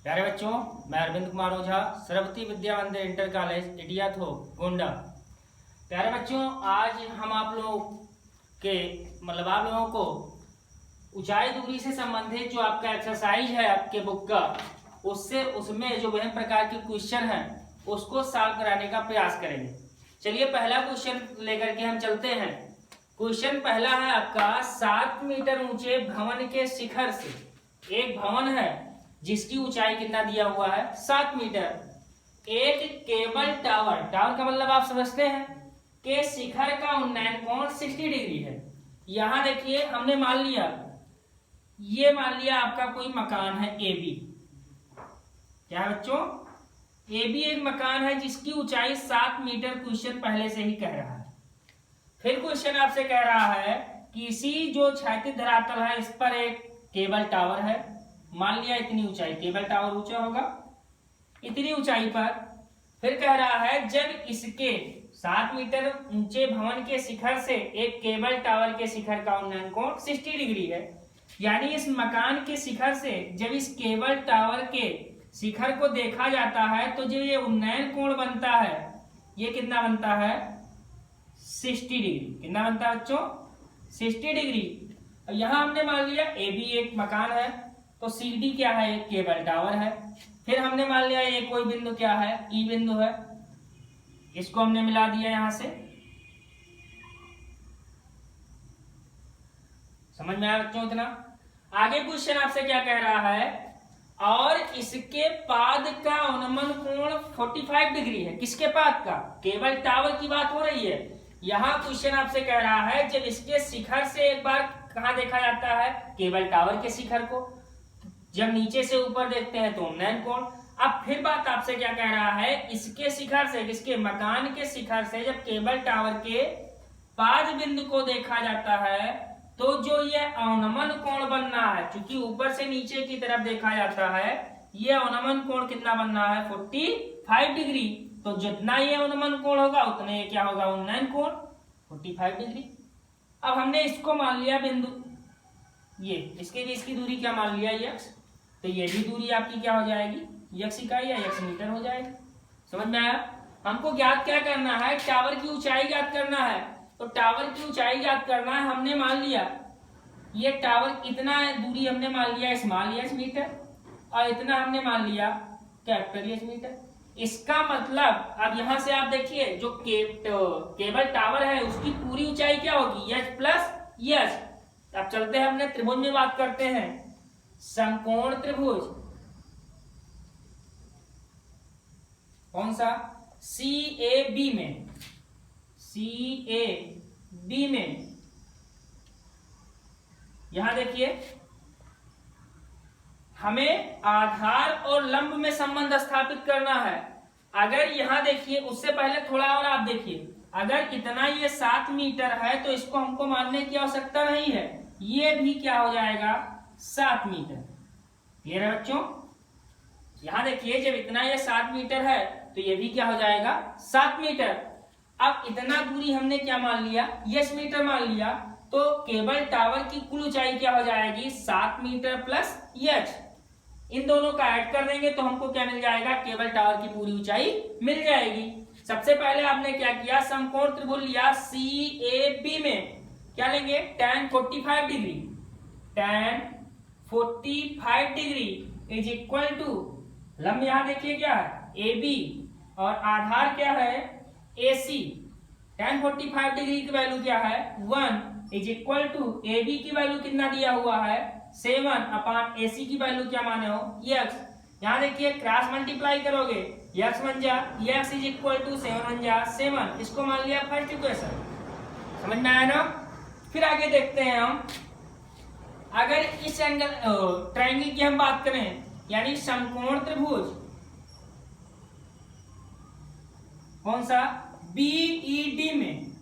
प्यारे बच्चों, मैं अरविंद कुमार ओझा, सरस्वती विद्या मंदिर इंटर कॉलेज इटिया थो गोंडा। प्यारे बच्चों, आज हम आप लोगों को ऊंचाई दूरी से संबंधित जो आपका एक्सरसाइज है आपके बुक का, उसमें जो विभिन्न प्रकार के क्वेश्चन हैं उसको सॉल्व कराने का प्रयास करेंगे। चलिए पहला क्वेश्चन लेकर के हम चलते हैं। क्वेश्चन पहला है आपका, 7 मीटर ऊंचे भवन के शिखर से, एक भवन है जिसकी ऊंचाई कितना दिया हुआ है 7 मीटर, एक केबल टावर, टावर का मतलब आप समझते हैं, के शिखर का उन्नयन कोण 60 डिग्री है। यहां देखिए हमने मान लिया आपका कोई मकान है ए बी। क्या है बच्चों? ए बी एक मकान है जिसकी ऊंचाई 7 मीटर, क्वेश्चन पहले से ही कह रहा है। फिर क्वेश्चन आपसे कह रहा है कि इसी जो क्षैतिज धरातल है इस पर एक केबल टावर है, मान लिया इतनी ऊंचाई, केबल टावर ऊंचा होगा इतनी ऊंचाई पर। फिर कह रहा है जब इसके 7 मीटर ऊंचे भवन के शिखर से एक केबल टावर के शिखर का उन्नयन कोण 60 डिग्री है, यानी इस मकान के शिखर से जब इस केबल टावर के शिखर को देखा जाता है तो जो ये उन्नयन कोण बनता है ये कितना बनता है 60 डिग्री। कितना बनता है बच्चों? 60 डिग्री। यहां हमने मान लिया ए बी एक मकान है तो सी डी क्या है? एक केबल टावर है। फिर हमने मान लिया ये कोई बिंदु क्या है? ई बिंदु है, इसको हमने मिला दिया यहां से। समझ में आया बच्चों इतना? आगे क्वेश्चन आपसे क्या कह रहा है, और इसके पाद का उन्नयन कोण 45 डिग्री है। किसके पाद का? केबल टावर की बात हो रही है। यहां क्वेश्चन आपसे कह रहा है जब इसके शिखर से एक बार कहां देखा जाता है? केबल टावर के शिखर को। जब नीचे से ऊपर देखते हैं तो उन्नयन कोण। अब फिर बात आपसे क्या कह रहा है, इसके शिखर से, किसके? मकान के शिखर से जब केबल टावर के पाद बिंदु को देखा जाता है तो जो ये अवनमन कोण बनना है, क्योंकि ऊपर से नीचे की तरफ देखा जाता है, ये अवनमन कोण कितना बनना है 45 डिग्री। तो जितना ये अवनमन कोण होगा उतने ये क्या होगा? उन्नयन कोण 45 डिग्री। अब हमने इसको मान लिया बिंदु, ये इसके बीच की दूरी क्या मान लिया? x। तो ये भी दूरी आपकी क्या हो जाएगी? x इकाई या x मीटर हो जाएगी। समझ में आया? हमको ज्ञात क्या करना है? टावर की ऊंचाई ज्ञात करना है। तो टावर की ऊंचाई ज्ञात करना है। हमने मान लिया ये टावर इतना दूरी हमने मान लिया स्मॉल एच मीटर, और इतना हमने मान लिया कैपिटल एच मीटर। इसका मतलब अब यहां से आप देखिए जो केबल टावर है उसकी पूरी ऊंचाई क्या होगी? H plus H. अब चलते हैं अपने त्रिभुज में बात करते हैं। समकोण त्रिभुज कौन सा? सी ए बी में, सी ए बी में यहां देखिए हमें आधार और लंब में संबंध स्थापित करना है। अगर यहां देखिए, उससे पहले थोड़ा और आप देखिए, अगर इतना ये 7 मीटर है तो इसको हमको मानने की आवश्यकता नहीं है, ये भी क्या हो जाएगा 7 मीटर। क्लियर है बच्चों? यहां देखिए जब इतना ये 7 मीटर है तो ये भी क्या हो जाएगा 7 मीटर। अब इतना दूरी हमने क्या मान लिया? यस मीटर मान लिया। तो केबल टावर की कुल ऊंचाई क्या हो जाएगी? 7 मीटर प्लस एच। इन दोनों का ऐड कर देंगे तो हमको क्या मिल जाएगा? केबल टावर की पूरी ऊंचाई मिल जाएगी। सबसे पहले आपने क्या किया? समकोण त्रिभुज लिया सी ए बी में, क्या लेंगे? tan 45 degree, tan 45 degree is equal to, लंब यहां देखिए क्या है? ए बी, और आधार क्या है? A C. tan 45 डिग्री की वैल्यू क्या है? 1 is equal to A B की वैल्यू कितना दिया हुआ है? 7 अपॉन ए सी की वैल्यू क्या माने हो? x। यहां देखिए क्रॉस मल्टीप्लाई करोगे, x बन जा x इज इक्वल टू 7 बन जा 7। इसको मान लिया फर्स्ट इक्वेशन। समझ में आया ना? फिर आगे देखते हैं हम, अगर इस एंगल ट्रायंगल की हम बात करें, यानी समकोण त्रिभुज कौन सा? बीईडी में,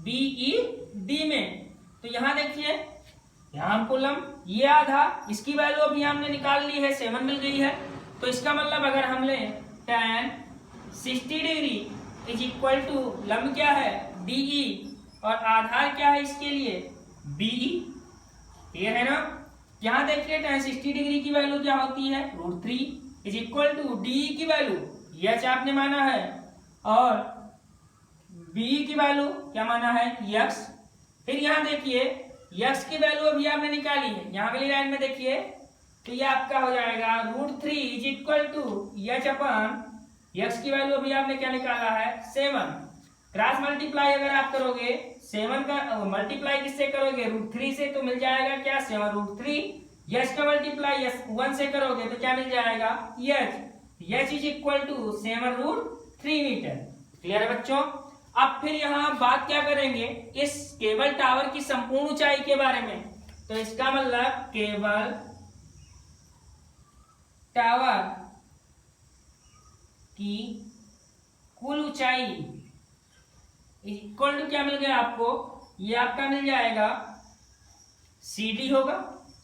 बीईडी में, तो यहां देखिए यहां हमको लंब ये आधा, इसकी वैल्यू अभी हमने निकाल ली है 7 मिल गई है। तो इसका मतलब अगर हम ले tan 60 degree is equal to लंब क्या है? डीई, और आधार क्या है इसके लिए? बीई। क्लियर है ना? यहाँ देखिए tan 60 डिग्री की वैल्यू क्या होती है, √3 इज इक्वल टू डी की वैल्यू एच आपने माना है और बी की वैल्यू क्या माना है, यक्स। फिर यहाँ देखिए यक्स की वैल्यू अभी आपने निकाली है, यहाँ वाली लाइन में देखिए तो ये आपका हो जाएगा √3 is equal to H upon x की वैल्यू अभी आपने क्या निकाला है, 7। क्रॉस मल्टीप्लाई अगर आप करोगे 7 का मल्टीप्लाई किससे करोगे, √3 से, तो मिल जाएगा क्या, 7√3। यच का मल्टीप्लाई 1 से करोगे तो क्या मिल जाएगा, H is equal to 7√3 metre. Clear है बच्चों। अब फिर यहाँ बात क्या करेंगे, इस केबल टावर की संपूर्ण ऊंचाई के बारे में। तो इसका मतलब केबल टावर की कुल ऊंचाई इक्वल टू क्या मिल गया आपको, ये आपका मिल जाएगा CD होगा,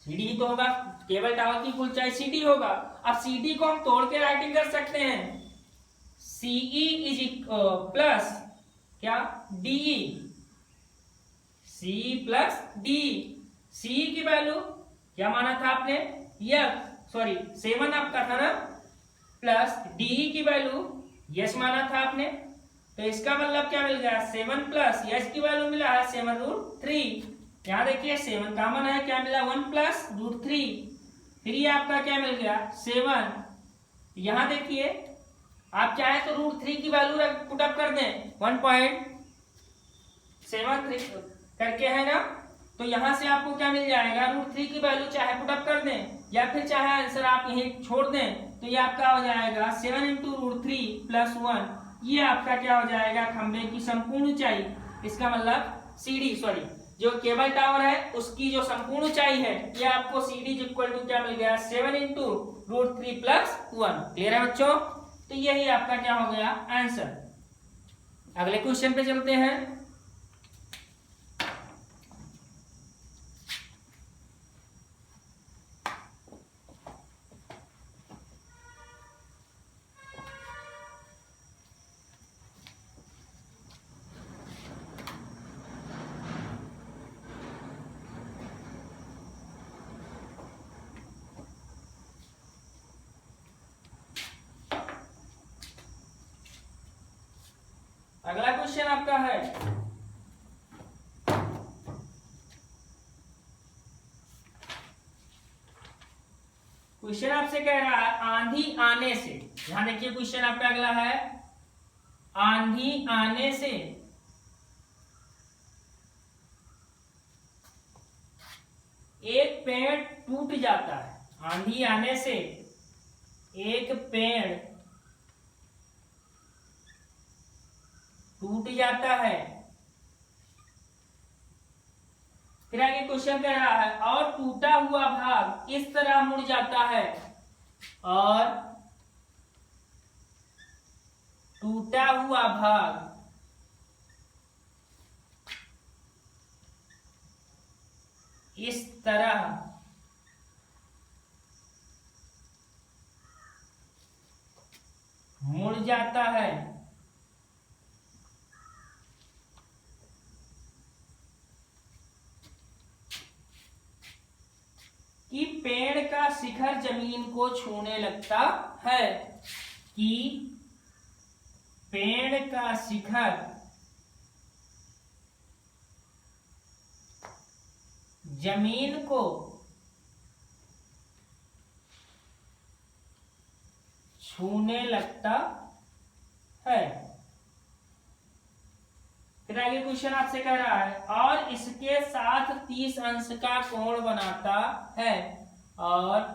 CD ही तो होगा, केबल टावर की कुल ऊंचाई CD होगा। अब CD को हम तोड़ के राइटिंग कर सकते हैं, CE इज प्लस क्या, DE, CE plus DE। CE की वैल्यू क्या माना था आपने, सॉरी 7 आपका था ना, प्लस DE की वैल्यू यस माना था आपने, तो इसका मतलब क्या मिल गया, 7 प्लस यस की वैल्यू मिला है 7√3। यहाँ देखिए 7 कॉमन है, क्या मिला, 1 प्लस √3। फिर ये आपका क्या मिल गया, 7। यहाँ देखिए आप चाहे तो √3 की वैल्यू पुटअप कर दें, 1.73 करके है ना, तो यहाँ से आपको क्या मिल जाएगा, √3 की वैल्यू चाहे पुटअप कर दें या फिर चाहे आंसर आप यही छोड़ दें, तो ये आपका हो जाएगा 7 × √3 + 1। ये आपका क्या हो जाएगा, खंबे की संपूर्ण ऊंचाई। इसका मतलब CD, सॉरी जो केबल टावर है उसकी जो संपूर्ण ऊंचाई है, ये आपको CD इक्वल टू क्या मिल गया, 7 × √3 + 1। क्लियर है बच्चों। तो यही आपका क्या हो गया आंसर। अगले क्वेश्चन पे चलते हैं। अगला क्वेश्चन आपका है, क्वेश्चन आपसे कह रहा है आंधी आने से, ध्यान देखिए क्वेश्चन आपका अगला है, आंधी आने से एक पेड़ टूट जाता है। आंधी आने से एक पेड़ टूट जाता है। फिर आगे क्वेश्चन कह रहा है और टूटा हुआ भाग इस तरह मुड़ जाता है, और टूटा हुआ भाग इस तरह मुड़ जाता है। कि पेड़ का शिखर जमीन को छूने लगता है, कि पेड़ का शिखर जमीन को छूने लगता है। फिर आगे क्वेश्चन आपसे कह रहा है और इसके साथ 30 अंश का कोण बनाता है, और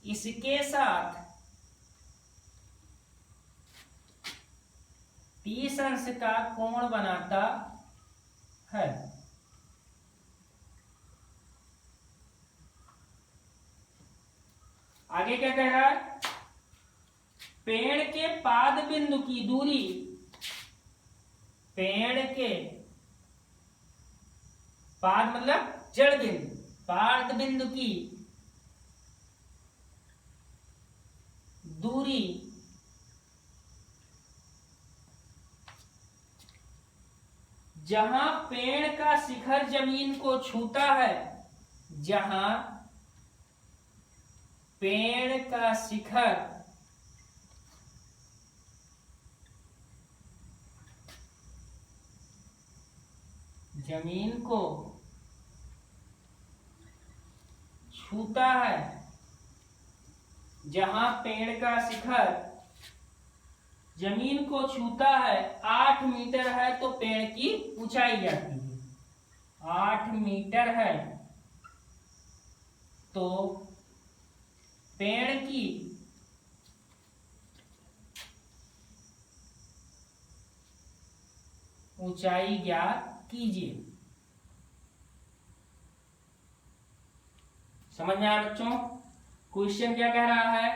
इसके साथ 30 अंश का कोण बनाता है। आगे क्या कह रहा है, पेड़ के पाद बिंदु की दूरी, पेड़ के पाद मतलब जड़ बिंदु, पाद बिंदु की दूरी जहां पेड़ का शिखर जमीन को छूता है, जहां पेड़ का शिखर जमीन को छूता है, जहां पेड़ का शिखर जमीन को छूता है, 8 मीटर है तो पेड़ की ऊंचाई जाती है, 8 मीटर है तो पेड़ की ऊंचाई ज्ञात कीजिए। समझ में आया बच्चों? क्वेश्चन क्या कह रहा है?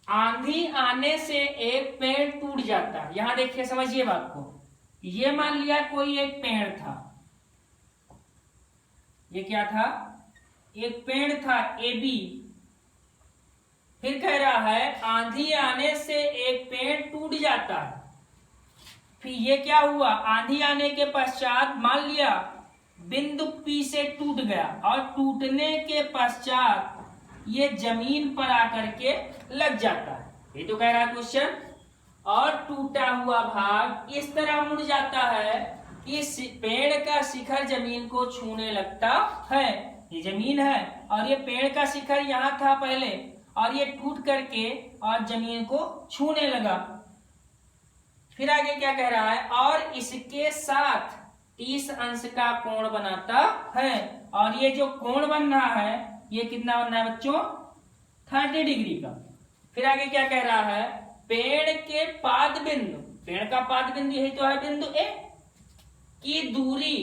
आंधी आने से एक पेड़ टूट जाता है। यहां देखिए, समझिए बात को। ये मान लिया कोई एक पेड़ था, ये क्या था? एक पेड़ था AB। फिर कह रहा है आंधी आने से एक पेड़ टूट जाता है। फिर ये क्या हुआ? आंधी आने के पश्चात मान लिया बिंदु P से टूट गया, और टूटने के पश्चात ये जमीन पर आकर के लग जाता है। ये तो कह रहा है क्वेश्चन। और टूटा हुआ भाग इस तरह मुड़ जाता है कि पेड़ का शिखर जमीन को छूने लगता है। ये जमीन है और ये पेड़ का शिखर यहाँ था पहले, और ये टूट करके और जमीन को छूने लगा। फिर आगे क्या कह रहा है? और इसके साथ 30 अंश का कोण बनाता है। और ये जो कोण बन रहा है ये कितना बन रहा है बच्चों? 30 डिग्री का। फिर आगे क्या कह रहा है? पेड़ के पाद बिंदु, पेड़ का पाद बिंदु यही तो है बिंदु A की दूरी,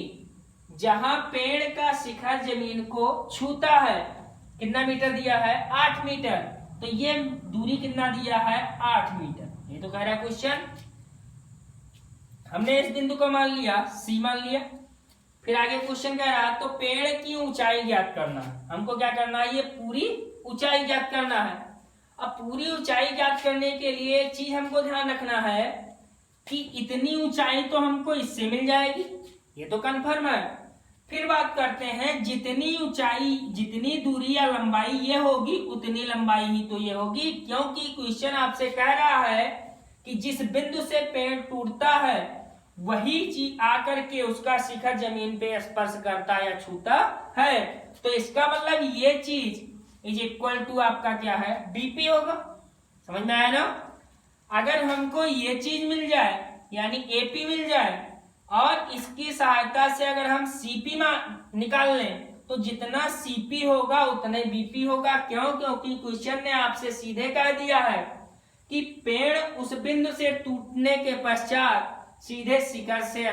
जहां पेड़ का शिखर जमीन को छूता है, कितना मीटर दिया है? 8 मीटर। तो ये दूरी कितना दिया है? 8 मीटर। ये तो कह रहा है क्वेश्चन। हमने इस बिंदु को मान लिया, C मान लिया। फिर आगे क्वेश्चन कह रहा है तो पेड़ की ऊंचाई ज्ञात करना है। हमको क्या करना है? ये पूरी ऊंचाई ज्ञात करना है। अब पूरी ऊंचाई ज्ञात करने के लिए एक चीज हमको ध्यान रखना है कि इतनी ऊंचाई तो हमको इससे मिल जाएगी, ये तो कंफर्म है। फिर बात करते हैं जितनी ऊंचाई, जितनी दूरी या लंबाई ये होगी उतनी लंबाई ही तो ये होगी, क्योंकि क्वेश्चन आपसे कह रहा है कि जिस बिंदु से पेड़ टूटता है वही चीज आकर के उसका शिखर जमीन पे स्पर्श करता या छूता है। तो इसका मतलब ये चीज इज इक्वल टू आपका क्या है? BP होगा। समझ में आया ना? अगर हमको ये चीज मिल जाए यानी AP मिल जाए और इसकी सहायता से अगर हम CP निकाल लें तो जितना CP होगा उतने BP होगा। क्यों? क्योंकि क्वेश्चन ने आपसे सीधे कह दिया है कि पेड़ उस बिंदु से टूटने के पश्चात सीधे शिखर से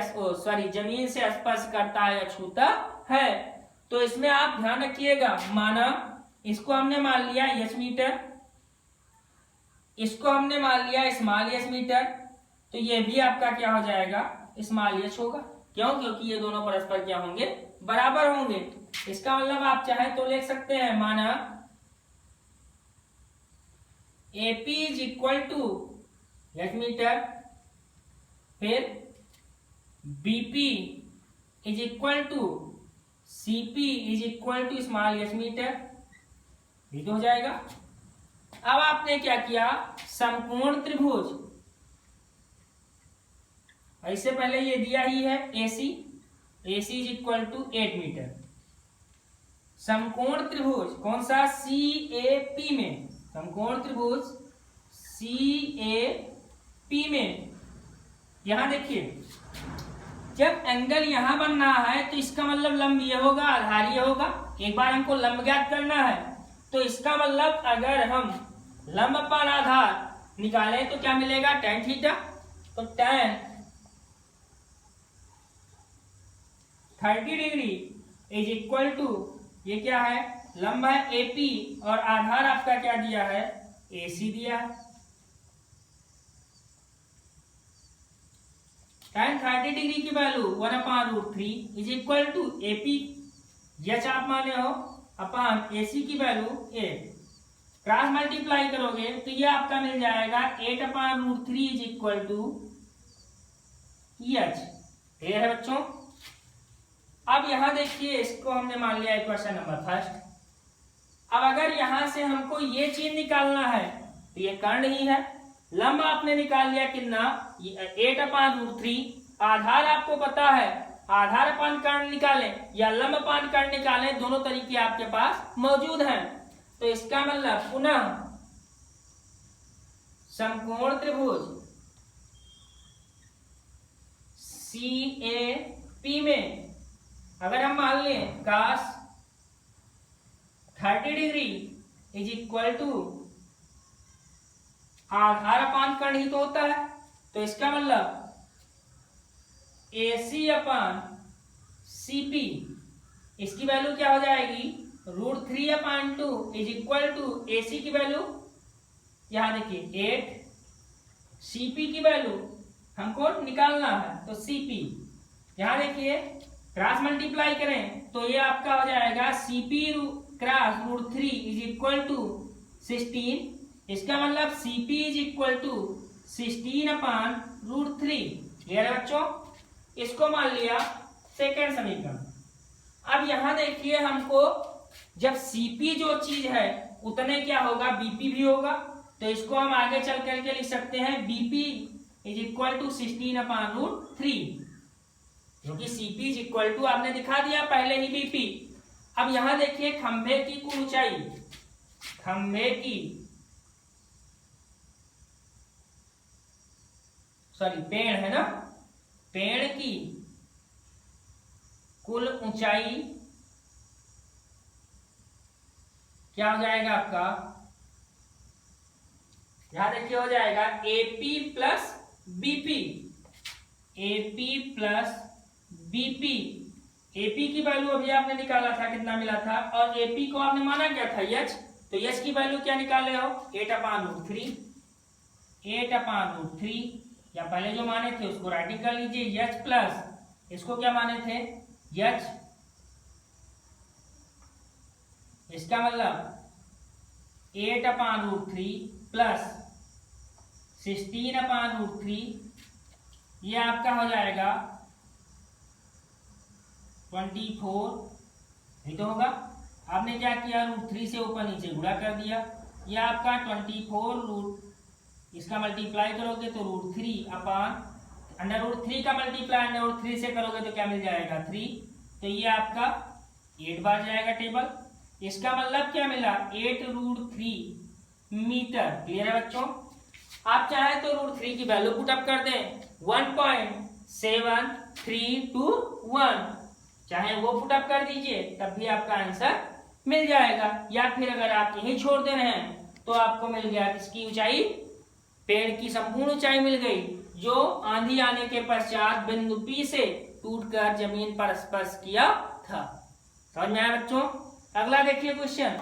जमीन से स्पर्श करता है या छूता है। तो इसमें आप ध्यान रखिएगा, माना इसको हमने मान लिया S मीटर, इसको हमने मान लिया स्मॉल s मीटर, तो ये भी आपका क्या हो जाएगा? स्मॉल h होगा। क्यों? क्योंकि ये दोनों परस्पर क्या होंगे? बराबर होंगे। इसका मतलब आप चाहे तो लिख सकते हैं, माना AP is equal to h metre, फिर BP is equal to CP is equal to small s metre. ये तो हो जाएगा। अब आपने क्या किया? समकोण त्रिभुज, ऐसे पहले ये दिया ही है AC is equal to 8 metre. समकोण त्रिभुज कौन सा? CAP में, समकोण त्रिभुज CAP में। यहां देखिए, जब एंगल यहां बन रहा है तो इसका मतलब लंब ये होगा, आधार ये होगा। एक बार हमको लंब ज्ञात करना है तो इसका मतलब अगर हम लंब पर आधार निकालें तो क्या मिलेगा? tan theta. तो tan 30 degree is equal to, ये क्या है? लंब है AP और आधार आपका क्या दिया है? AC दिया है। tan 30 डिग्री की value 1/√3 is equal to AP, यच आप माने हो, अपान AC की वैल्यू 8। क्रॉस मल्टीप्लाई करोगे तो ये आपका मिल जाएगा 8/√3 is equal to H. Clear है बच्चों? अब यहाँ देखिए, इसको हमने मान लिया इक्वेशन नंबर फर्स्ट। अब अगर यहां से हमको ये चीज निकालना है तो ये कर्ण ही है। लंब आपने निकाल लिया कितना, 8/√3। आधार आपको पता है, आधार अपान कर्ण निकालें या लंब अपान कर्ण निकालें, दोनों तरीके आपके पास मौजूद हैं। तो इसका मतलब पुनः समकोण त्रिभुज CAP में अगर हम मान लें cos 30 degree is equal to आधार अपान कर्ण ही तो होता है, तो इसका मतलब AC अपान CP, इसकी वैल्यू क्या हो जाएगी, √3/2 इज इक्वल टू AC की वैल्यू यहां देखिए 8, CP की वैल्यू हमको निकालना है, तो CP यहां देखिए क्रॉस मल्टीप्लाई करें तो ये आपका हो जाएगा CP cross √3 is equal to 16। इसका मतलब CP is equal to 16/√3। Clear है बच्चों, इसको मान लिया सेकेंड समीकरण। अब यहां देखिए हमको जब CP जो चीज है उतने क्या होगा, BP भी होगा, तो इसको हम आगे चल करके लिख सकते हैं BP इज इक्वल टू 16/√3, क्योंकि CP इज इक्वल टू आपने दिखा दिया पहले ही BP। अब यहां देखिए खंभे की कुल ऊंचाई, खंभे की पेड़ है ना, पेड़ की कुल ऊंचाई क्या हो जाएगा आपका, यहां देखिए हो जाएगा AP plus BP, AP plus BP। AP की वैल्यू अभी आपने निकाला था, कितना मिला था, और AP को आपने माना क्या था H, तो H की वैल्यू क्या निकाल रहे हो, 8/√3, 8/√3, या पहले जो माने थे उसको राइटिंग कर लीजिए, H प्लस इसको क्या माने थे H, इसका मतलब 8/√3 प्लस 16/√3, ये आपका हो जाएगा 24, नहीं तो होगा, आपने क्या किया, √3 से ऊपर नीचे गुणा कर दिया, ये आपका 24 इसका मल्टीप्लाई करोगे तो √3/√3 का मल्टीप्लाई √3 से करोगे तो क्या मिल जाएगा 3, तो ये आपका 8 बार जाएगा टेबल। इसका मतलब क्या मिला, 8√3 मीटर। क्लियर है बच्चों, आप चाहे तो √3 की वैल्यू पुटअप कर दें 1.7321, चाहे वो पुटअप कर दीजिए तब भी आपका आंसर मिल जाएगा, या फिर अगर आप यही छोड़ दे रहे हैं तो आपको मिल गया किसकी ऊंचाई, पेड़ की संपूर्ण ऊंचाई मिल गई, जो आंधी आने के पश्चात बिंदु P से टूटकर जमीन पर स्पर्श किया था। समझ में आया बच्चों, अगला देखिए क्वेश्चन।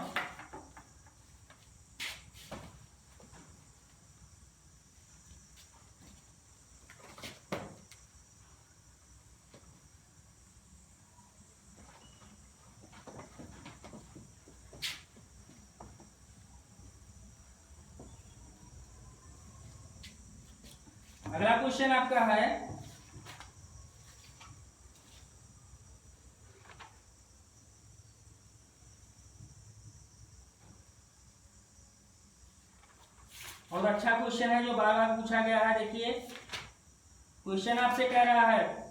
अगला क्वेश्चन आपका है, और अच्छा क्वेश्चन है जो बार बार पूछा गया है। देखिए क्वेश्चन आपसे कह रहा है